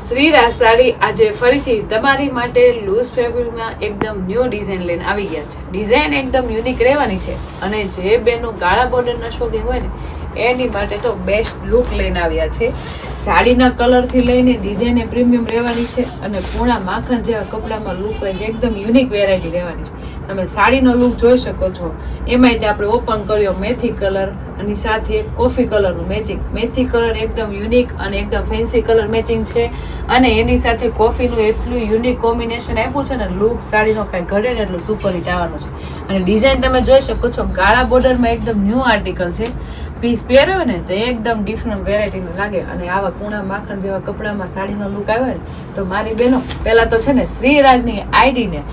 શ્રીરાજ સાડી આજે ફરીથી તમારી માટે લૂઝ ફેબ્રિકમાં એકદમ ન્યૂ ડિઝાઇન લઈને આવી ગયા છે. ડિઝાઇન એકદમ યુનિક રહેવાની છે અને જે બેનું ગાળા બોર્ડરના શોખીન હોય ને એની માટે તો બેસ્ટ લુક લઈને આવ્યા છે. સાડીના કલરથી લઈને ડિઝાઇન એ પ્રીમિયમ રહેવાની છે અને પૂણા માખણ જેવા કપડામાં લુક વાઇઝ એકદમ યુનિક વેરાયટી રહેવાની છે. તમે સાડીનો લુક જોઈ શકો છો. એમાંય આપણે ઓપન કર્યો મેથી કલર અને સાથે કોફી કલરનું મેચિંગ. મેથી કલર એકદમ યુનિક અને એકદમ ફેન્સી કલર મેચિંગ છે અને એની સાથે કોફીનું એટલું યુનિક કોમ્બિનેશન આપ્યું છે ને લુક સાડીનો કાંઈ ઘટે ને એટલું સુપર હિટ આવવાનું છે. અને ડિઝાઇન તમે જોઈ શકો છો ગાળા બોર્ડરમાં એકદમ ન્યૂ આર્ટિકલ છે. પીસ પહેર્યો ને તો એકદમ ડિફરન્ટ વેરાયટીનું લાગે અને આવા કૂણા માખણ જેવા કપડામાં સાડીનો લુક આવ્યો ને તો મારી બહેનો પહેલાં તો છે ને શ્રીરાજની આઈડીને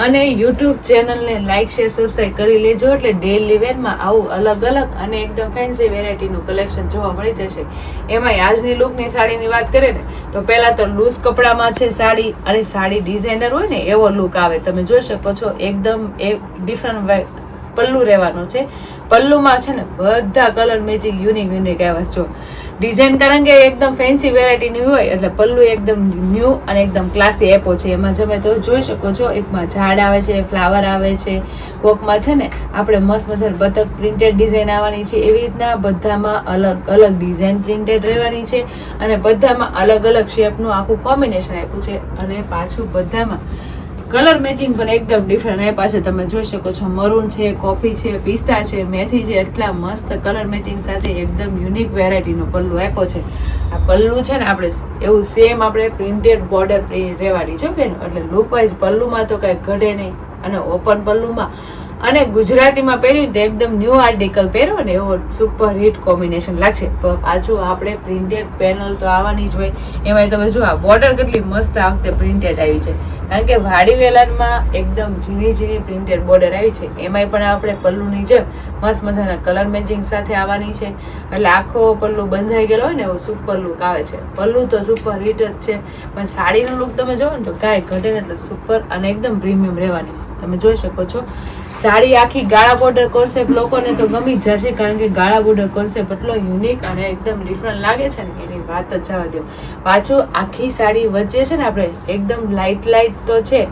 અને યુટ્યુબ ચેનલને લાઇક શેર સબસ્ક્રાઈબ કરી લેજો એટલે ડેલી વેરમાં આવું અલગ અલગ અને એકદમ ફેન્સી વેરાયટીનું કલેક્શન જોવા મળી જશે. એમાંય આજની લુકની સાડીની વાત કરીએ ને તો પહેલાં તો લૂઝ કપડામાં છે સાડી અને સાડી ડિઝાઇનર હોય ને એવો લુક આવે. તમે જોઈ શકો છો એકદમ ડિફરન્ટ પલ્લુ રહેવાનું છે. પલ્લુમાં છે ને બધા કલર મેચિંગ યુનિક આવ્યા છો. ડિઝાઇન કારણ કે એકદમ ફેન્સી વેરાયટીની હોય એટલે પલ્લુ એકદમ ન્યૂ અને એકદમ ક્લાસી એપો છે. એમાં તમે તો જોઈ શકો છો એકમાં ઝાડ આવે છે, ફ્લાવર આવે છે, કોકમાં છે ને આપણે મસ્ત મજાની બતક પ્રિન્ટેડ ડિઝાઇન આવવાની છે. એવી રીતના બધામાં અલગ અલગ ડિઝાઇન પ્રિન્ટેડ રહેવાની છે અને બધામાં અલગ અલગ શેપનું આખું કોમ્બિનેશન આપ્યું છે અને પાછું બધામાં કલર મેચિંગ પણ એકદમ ડિફરન્ટ આપ્યા છે. તમે જોઈ શકો છો મરૂન છે, કોફી છે, પિસ્તા છે, મેથી છે, એટલા મસ્ત કલર મેચિંગ સાથે એકદમ યુનિક વેરાયટીનો પલ્લુ આપ્યો છે. આ પલ્લુ છે ને આપણે એવું સેમ આપણે પ્રિન્ટેડ બોર્ડર રહેવાની છે બેન એટલે લુક વાઇઝ પલ્લુમાં તો કાંઈ ઘટે નહીં અને ઓપન પલ્લુમાં અને ગુજરાતીમાં પહેર્યું તો એકદમ ન્યૂ આર્ટિકલ પહેર્યો ને એવો સુપર હિટ કોમ્બિનેશન લાગશે. પાછું આપણે પ્રિન્ટેડ પેનલ તો આવવાની જ હોય. એમાંય તમે જો આ બોર્ડર કેટલી મસ્ત આ વખતે પ્રિન્ટેડ આવી છે કારણ કે વાડી વેલાનમાં એકદમ ઝીણી ઝીણી પ્રિન્ટેડ બોર્ડર આવી છે. એમાંય પણ આપણે પલ્લુની જેમ મસ્ત મજાના કલર મેચિંગ સાથે આવવાની છે એટલે આખો પલ્લુ બંધાઈ ગયેલો હોય ને એવો સુપર લુક આવે છે. પલ્લુ તો સુપર હિટ જ છે પણ સાડીનો લુક તમે જોવો ને તો કાંઈ ઘટે ને એટલે સુપર અને એકદમ પ્રીમિયમ રહેવાની. તમે જોઈ શકો છો સાડી આખી ગાળા બોર્ડર કોન્સેપ્ટ લોકોને તો ગમી જ જશે કારણ કે ગાળા બોર્ડર કોન્સેપ્ટ એટલો યુનિક અને એકદમ ડિફરન્ટ લાગે છે ને એની વાત જ જવા દો. પાછું આખી સાડી વચ્ચે છે ને આપણે એકદમ લાઇટ તો છે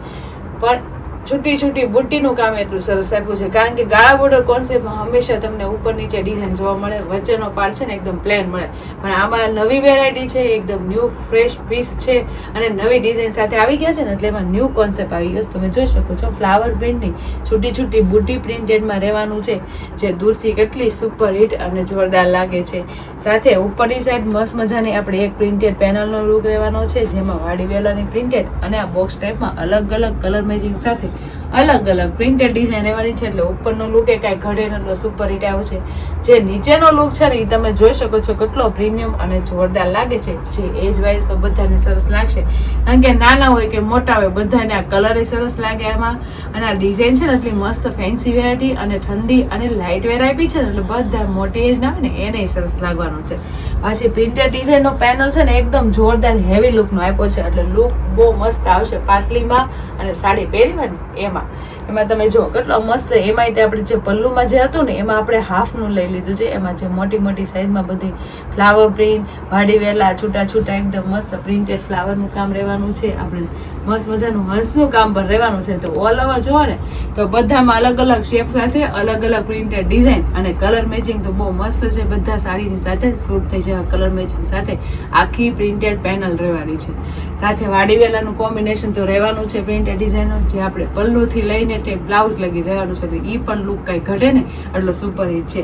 પણ છૂટી છૂટી બુટ્ટીનું કામ એટલું સરસ આપ્યું છે કારણ કે ગાળા બોર્ડર કોન્સેપ્ટમાં હંમેશા તમને ઉપર નીચે ડિઝાઇન જોવા મળે, વચ્ચેનો પાર્ટ છે ને એકદમ પ્લેન મળે. પણ આમાં નવી વેરાયટી છે, એકદમ ન્યૂ ફ્રેશ પીસ છે અને નવી ડિઝાઇન સાથે આવી ગયા છે ને એટલે એમાં ન્યૂ કોન્સેપ્ટ આવી ગયો. તમે જોઈ શકો છો ફ્લાવર પ્રિન્ટની છૂટી છૂટી બુટ્ટી પ્રિન્ટેડમાં રહેવાનું છે જે દૂરથી કેટલી સુપર હિટ અને જોરદાર લાગે છે. સાથે ઉપરની સાઈડ મસ્ત મજાની આપણે એક પ્રિન્ટેડ પેનલનો લુક રહેવાનો છે જેમાં વાડી વેલાની પ્રિન્ટેડ અને આ બોક્સ ટાઈપમાં અલગ અલગ કલર મેચિંગ સાથે અલગ અલગ પ્રિન્ટેડ ડિઝાઇન રહેવાની છે એટલે ઉપરનો લુક એ કાંઈ ઘટે એટલો સુપર હિટ આવ્યો છે. જે નીચેનો લુક છે ને એ તમે જોઈ શકો છો કેટલો પ્રીમિયમ અને જોરદાર લાગે છે. જે એજ વાઇઝ તો બધાને સરસ લાગશે કારણ કે નાના હોય કે મોટા હોય બધાને આ કલર સરસ લાગે આમાં અને આ ડિઝાઇન છે ને એટલી મસ્ત ફેન્સી વેરાયટી અને ઠંડી અને લાઇટ વેર આપી છે ને એટલે બધા મોટી એજ ના હોય ને એને સરસ લાગવાનું છે. પાછી પ્રિન્ટેડ ડિઝાઇનનો પેનલ છે ને એકદમ જોરદાર હેવી લુકનો આપ્યો છે એટલે લુક બહુ મસ્ત આવશે પાટલીમાં અને સાડી પહેરવાની એમાં તમે જો કેટલો મસ્ત. એમાંય તે આપણે જે પલ્લુમાં જે હતું ને એમાં આપણે હાફનું લઈ લીધું છે. એમાં જે મોટી મોટી સાઈઝમાં બધી ફ્લાવર પ્રિન્ટ વાડી વેલા છૂટા છૂટા એકદમ મસ્ત પ્રિન્ટેડ ફ્લાવરનું કામ રહેવાનું છે. આપણે મસ્ત મજાનું હંસનું કામ પણ રહેવાનું છે. તો ઓલ ઓવર જોવો ને તો બધામાં અલગ અલગ શેપ સાથે અલગ અલગ પ્રિન્ટેડ ડિઝાઇન અને કલર મેચિંગ તો બહુ મસ્ત છે. બધા સાડીની સાથે શૂટ થઈ જાય કલર મેચિંગ સાથે આખી પ્રિન્ટેડ પેનલ રહેવાની છે. સાથે વાડી વેલાનું કોમ્બિનેશન તો રહેવાનું છે પ્રિન્ટેડ ડિઝાઇનનો જે આપણે પલ્લુથી લઈને બ્લાઉઝ લગી રહેવાનું છે. એ પણ લુક કાંઈ ઘટે ને એટલો સુપર હિટ છે.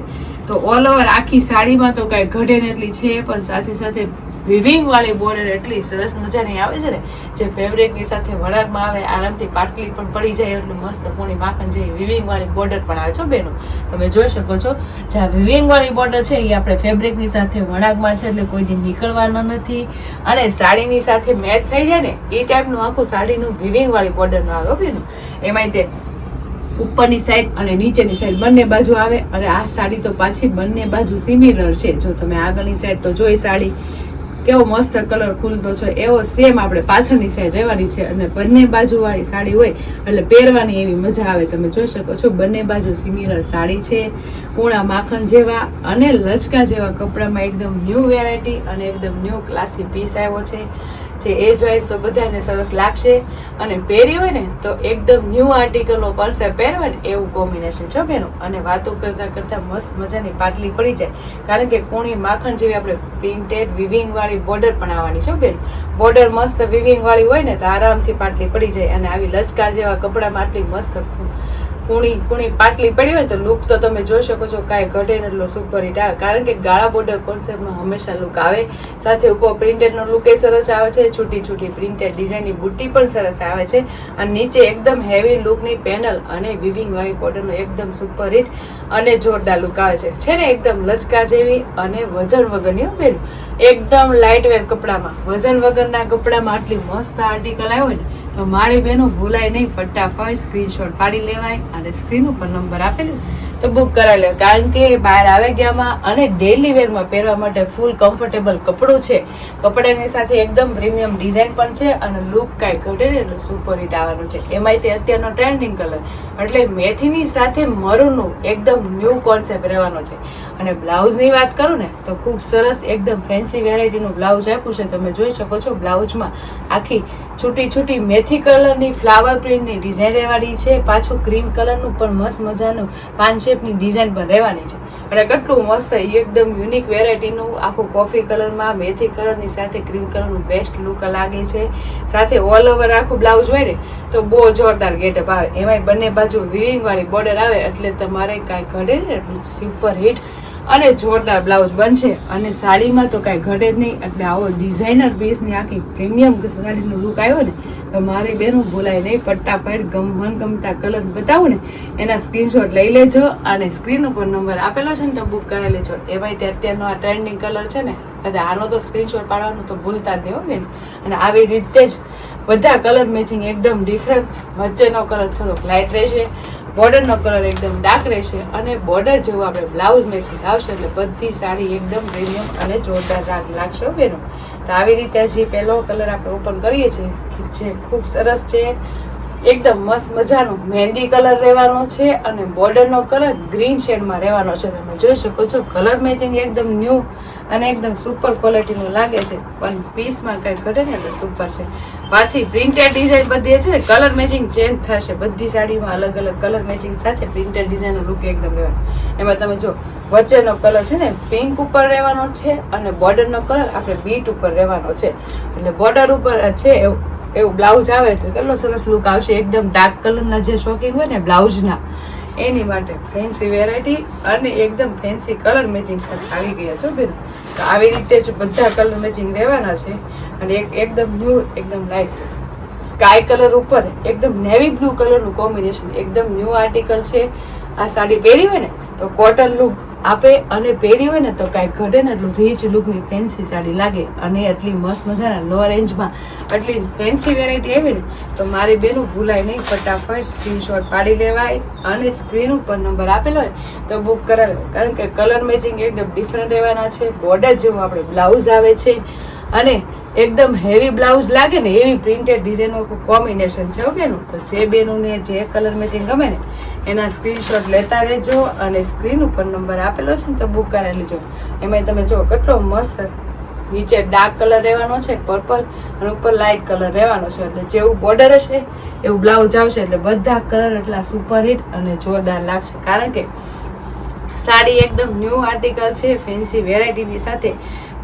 તો ઓલ ઓવર આખી સાડીમાં તો કાંઈ ઘટે ને એટલી છે પણ સાથે સાથે વિવિંગ વાળી બોર્ડર એટલી સરસ મજાની આવે છે ને જે ફેબ્રિકની સાથે વળાગમાં આવે આરામથી પાટલી પણ પડી જાય એટલું મસ્ત પૂણી માખણ જે વિવિંગ વાળી બોર્ડર પણ આવે છે બેનો. તમે જોઈ શકો છો જે આ વિવિંગ વાળી બોર્ડર છે એ આપણે ફેબ્રિકની સાથે વળાગમાં છે એટલે કોઈથી નીકળવાનો નથી અને સાડીની સાથે મેચ થઈ જાય ને એ ટાઈપનું આખું સાડીનું વિવિંગ વાળી બોર્ડરનું આવે બેનો. એમાંય તે ઉપરની સાઈડ અને નીચેની સાઈડ બંને બાજુ આવે અને આ સાડી તો પાછી બંને બાજુ સિમિલર છે. જો તમે આગળની સાઈડ તો જોઈ સાડી કેવો મસ્ત કલર ખુલતો છે એવો સેમ આપણે પાછળની સાઈડ રહેવાની છે અને બંને બાજુ વાળી સાડી હોય એટલે પહેરવાની એવી મજા આવે. તમે જોઈ શકો છો બંને બાજુ સિમિલર સાડી છે. કૂણા માખણ જેવા અને લચકા જેવા કપડામાં એકદમ ન્યૂ વેરાયટી અને એકદમ ન્યૂ ક્લાસી પીસ આવ્યો છે. જે એજ વાઇઝ તો બધાને સરસ લાગશે. અને પહેરી હોય ને તો એકદમ ન્યૂ આર્ટિકલનો કોન્સેપ્ટ પહેર્યો હોય ને એવું કોમ્બિનેશન છે બેનો. અને વાતો કરતા કરતા મસ્ત મજાની પાટલી પડી જાય, કારણ કે કૂણી માખણ જેવી આપણે પ્રિન્ટેડ વિવિંગ વાળી બોર્ડર પણ આવવાની છે બેન. બોર્ડર મસ્ત વિવિંગ વાળી હોય ને તો આરામથી પાટલી પડી જાય. અને આવી લચકા જેવા કપડામાં આટલી મસ્ત કૂણી પાટલી પડી હોય તો લુક તો તમે જોઈ શકો છો, કાંઈ ઘટે ને એટલો સુપર હિટ આવે. કારણ કે ગાળા બોર્ડર કોન્સેપ્ટમાં હંમેશા લુક આવે. સાથે ઉપર પ્રિન્ટેડનો લુક એ સરસ આવે છે, છૂટી છૂટી પ્રિન્ટેડ ડિઝાઇનની બુટ્ટી પણ સરસ આવે છે. અને નીચે એકદમ હેવી લુકની પેનલ અને વિવિંગ વાળી બોર્ડરનો એકદમ સુપર હિટ અને જોરદાર લુક આવે છે ને એકદમ લચકા જેવી અને વજન વગરની બેન. એકદમ લાઇટ વેર કપડામાં, વજન વગરના કપડામાં આટલી મસ્ત આર્ટિકલ આવ્યો ને તો મારી બહેનો ભૂલાય નહીં, ફટાફટ સ્ક્રીનશોટ પાડી લેવાય અને સ્ક્રીન ઉપર નંબર આપેલું તો બુક કરાવી લે. કારણ કે બહાર આવે ગયામાં અને ડેલી વેરમાં પહેરવા માટે ફૂલ કમ્ફર્ટેબલ કપડું છે. કપડાની સાથે એકદમ પ્રીમિયમ ડિઝાઇન પણ છે અને લુક કાંઈ ઘટે ને એટલે સુપર હિટ આવવાનું છે. એમાંય તે અત્યારનો ટ્રેન્ડિંગ કલર એટલે મેથીની સાથે મરૂનનું એકદમ ન્યૂ કોન્સેપ્ટ રહેવાનો છે. અને બ્લાઉઝની વાત કરું ને તો ખૂબ સરસ એકદમ ફેન્સી વેરાયટીનું બ્લાઉઝ આપ્યું છે. તમે જોઈ શકો છો બ્લાઉઝમાં આખી છૂટી છૂટી મેથી કલરની ફ્લાવર પ્રિન્ટની ડિઝાઇન રહેવાની છે. પાછું ક્રીમ કલરનું પણ મસ્ત મજાનું પાન શેપની ડિઝાઇન પણ રહેવાની છે. અને કેટલું મસ્ત એકદમ યુનિક વેરાયટીનું આખું કોફી કલરમાં મેથી કલરની સાથે ક્રીમ કલરનું બેસ્ટ લુક લાગે છે. સાથે ઓલ ઓવર આખું બ્લાઉઝ હોય ને તો બહુ જોરદાર ગેટઅપ આવે. એમાંય બંને બાજુ વિવિંગ વાળી બોર્ડર આવે એટલે તમારે કાંઈ ઘટે ને એટલું સુપર હિટ અને જોરદાર બ્લાઉઝ બનશે. અને સાડીમાં તો કાંઈ ઘટે જ નહીં. એટલે આવો ડિઝાઇનર પીસની આખી પ્રીમિયમ સાડીનો લુક આવ્યો ને તો મારી બહેનો ભૂલાય નહીં. ફટાફટ મનગમતા કલર બતાવું ને એના સ્ક્રીનશોટ લઈ લેજો અને સ્ક્રીન ઉપર નંબર આપેલો છે ને તો બુક કરાવી લેજો. એમાંય તે અત્યારનો આ ટ્રેન્ડિંગ કલર છે ને એટલે આનો તો સ્ક્રીનશોટ પાડવાનો તો ભૂલતા જ નહીં હોય ને. અને આવી રીતે જ બધા કલર મેચિંગ એકદમ ડિફરન્ટ. વચ્ચેનો કલર થોડોક લાઇટ રહેશે, બોર્ડરનો કલર એકદમ ડાર્ક રહેશે અને બોર્ડર જેવું આપણે બ્લાઉઝ મેચિંગ આવશે એટલે બધી સાડી એકદમ પ્રીમિયમ અને જોરદાર લાગશે બેનો. તો આવી રીતે જે પહેલો કલર આપણે ઓપન કરીએ છીએ જે ખૂબ સરસ છે, એકદમ મસ્ત મજાનો મહેંદી કલર રહેવાનો છે અને બોર્ડરનો કલર ગ્રીન શેડમાં રહેવાનો છે. તમે જોઈ શકો છો કલર મેચિંગ એકદમ ન્યૂ અને એકદમ સુપર ક્વોલિટીનું લાગે છે. પણ પીસમાં કંઈ ઘટે ને એટલે સુપર છે. પાછી પ્રિન્ટેડ ડિઝાઇન બધી છે ને કલર મેચિંગ ચેન્જ થશે. બધી સાડીમાં અલગ અલગ કલર મેચિંગ સાથે પ્રિન્ટેડ ડિઝાઇનનો લુક એકદમ રહેવાનો. એમાં તમે જો વચ્ચેનો કલર છે ને પિંક ઉપર રહેવાનો છે અને બોર્ડરનો કલર આપણે બીટ ઉપર રહેવાનો છે. એટલે બોર્ડર ઉપર છે એવું બ્લાઉઝ આવે એટલે કેટલો સરસ લુક આવશે. એકદમ ડાર્ક કલરના જે શોકિંગ હોય ને બ્લાઉઝના એની માટે ફેન્સી વેરાયટી અને એકદમ ફેન્સી કલર મેચિંગ સાથે આવી ગયા છો બેન. તો આવી રીતે જ બધા કલર મેચિંગ રહેવાના છે. અને એકદમ ન્યૂ એકદમ લાઇટ સ્કાય કલર ઉપર એકદમ નેવી બ્લુ કલરનું કોમ્બિનેશન એકદમ ન્યૂ આર્ટિકલ છે. આ સાડી પહેરી હોય ને તો કોટન લુક આપે અને પહેરી હોય ને તો કાંઈ ઘટે ને એટલું રીચ લુકની ફેન્સી સાડી લાગે. અને એટલી મસ્ત મજાના લો રેન્જમાં આટલી ફેન્સી વેરાયટી આવી ને તો મારી બેનું ભૂલાય નહીં. ફટાફટ સ્ક્રીનશોટ પાડી લેવાય અને સ્ક્રીન ઉપર નંબર આપેલો હોય તો બુક કરાવે. કારણ કે કલર મેચિંગ એકદમ ડિફરન્ટ રહેવાના છે. બોર્ડર જેવું આપણે બ્લાઉઝ આવે છે અને એકદમ હેવી બ્લાઉઝ લાગે ને એવી પ્રિન્ટેડ ડિઝાઇનનું કોમ્બિનેશન છે બેનું. તો જે બેનુંને જે કલર મેચિંગ ગમે ને એના સ્ક્રીનશોટ લેતા રહેજો અને સ્ક્રીન ઉપર નંબર આપેલો છે ને તો બુક કરાવી લેજો. એમાં તમે જો કેટલો મસ્ત નીચે ડાર્ક કલર રહેવાનો છે પર્પલ અને ઉપર લાઇટ કલર રહેવાનો છે. એટલે જેવું બોર્ડર હશે એવું બ્લાઉઝ આવશે એટલે બધા કલર એટલા સુપર હિટ અને જોરદાર લાગશે. કારણ કે સાડી એકદમ ન્યૂ આર્ટિકલ છે, ફેન્સી વેરાયટીની સાથે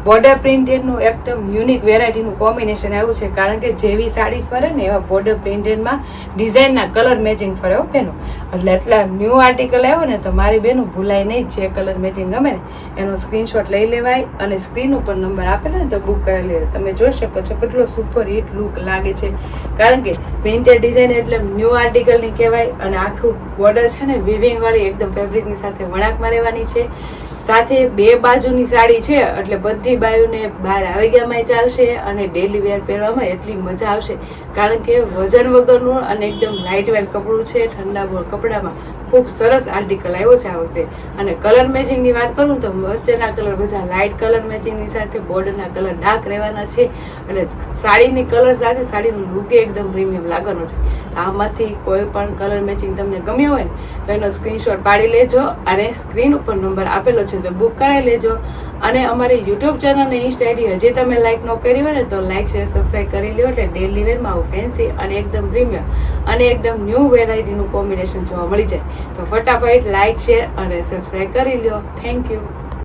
બોર્ડર પ્રિન્ટેડનું એકદમ યુનિક વેરાયટીનું કોમ્બિનેશન આવ્યું છે. કારણ કે જેવી સાડી ફરે ને એવા બોર્ડર પ્રિન્ટેડમાં ડિઝાઇનના કલર મેચિંગ ફરે બેનો. એટલે એટલા ન્યૂ આર્ટિકલ આવ્યો ને તો મારી બેનું ભૂલાય નહીં. જે કલર મેચિંગ ગમે ને એનો સ્ક્રીનશોટ લઈ લેવાય અને સ્ક્રીન ઉપર નંબર આપેલો ને તો બુક કરી લેવાય. તમે જોઈ શકો છો કેટલો સુપર હિટ લુક લાગે છે. કારણ કે પ્રિન્ટેડ ડિઝાઇન એટલે ન્યૂ આર્ટિકલની કહેવાય. અને આખું બોર્ડર છે ને વિવિંગ વાળી એકદમ ફેબ્રિકની સાથે વણાકમાં રહેવાની છે. સાથે બે બાજુની સાડી છે એટલે બધી બાયુને બહાર આવી ગયામાં ચાલશે અને ડેલી વેર પહેરવામાં એટલી મજા આવશે. કારણ કે વજન વગરનું અને એકદમ લાઇટ વેર કપડું છે. ઠંડા બોળ કપડામાં ખૂબ સરસ આર્ટિકલ આવ્યો છે આ વખતે. અને કલર મેચિંગની વાત કરું તો વચ્ચેના કલર બધા લાઇટ કલર મેચિંગની સાથે બોર્ડરના કલર ડાર્ક રહેવાના છે. અને સાડીની કલર સાથે સાડીનું લુક એકદમ પ્રીમિયમ લાગવાનો છે. આમાંથી કોઈ પણ કલર મેચિંગ તમને ગમ્યો હોય ને તો એનો સ્ક્રીનશોટ પાડી લેજો અને સ્ક્રીન ઉપર નંબર આપેલો છે છે તો બુક કરાવી લેજો. અને અમારી યુટ્યુબ ચેનલ અને ઇન્સ્ટા આઈડી હજી તમે લાઈક ન કરી હોય ને તો લાઈક શેર સબસ્ક્રાઈબ કરી લો. એટલે ડેલી વેરમાં આવું ફેન્સી અને એકદમ પ્રીમિયમ અને એકદમ ન્યૂ વેરાયટીનું કોમ્બિનેશન જોવા મળી જાય. તો ફટાફટ લાઈક શેર અને સબસ્ક્રાઈબ કરી લો. Thank you.